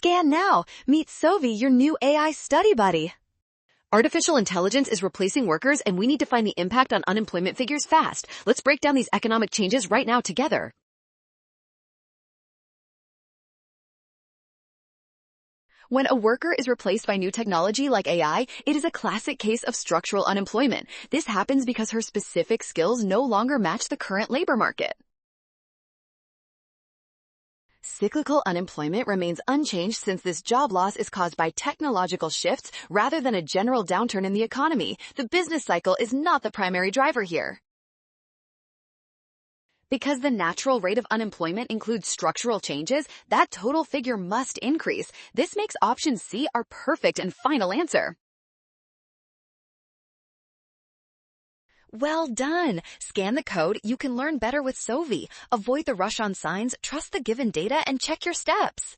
Scan now. Meet Sovi, your new AI study buddy. Artificial intelligence is replacing workers, and we need to find the impact on unemployment figures fast. Let's break down these economic changes right now together. When a worker is replaced by new technology like AI, it is a classic case of structural unemployment. This happens because her specific skills no longer match the current labor market. Cyclical unemployment remains unchanged since this job loss is caused by technological shifts rather than a general downturn in the economy. The business cycle is not the primary driver here. Because the natural rate of unemployment includes structural changes, that total figure must increase. This makes option C our perfect and final answer. Well done! Scan the code. You can learn better with Sovi. Avoid the rush on signs, trust the given data, and check your steps.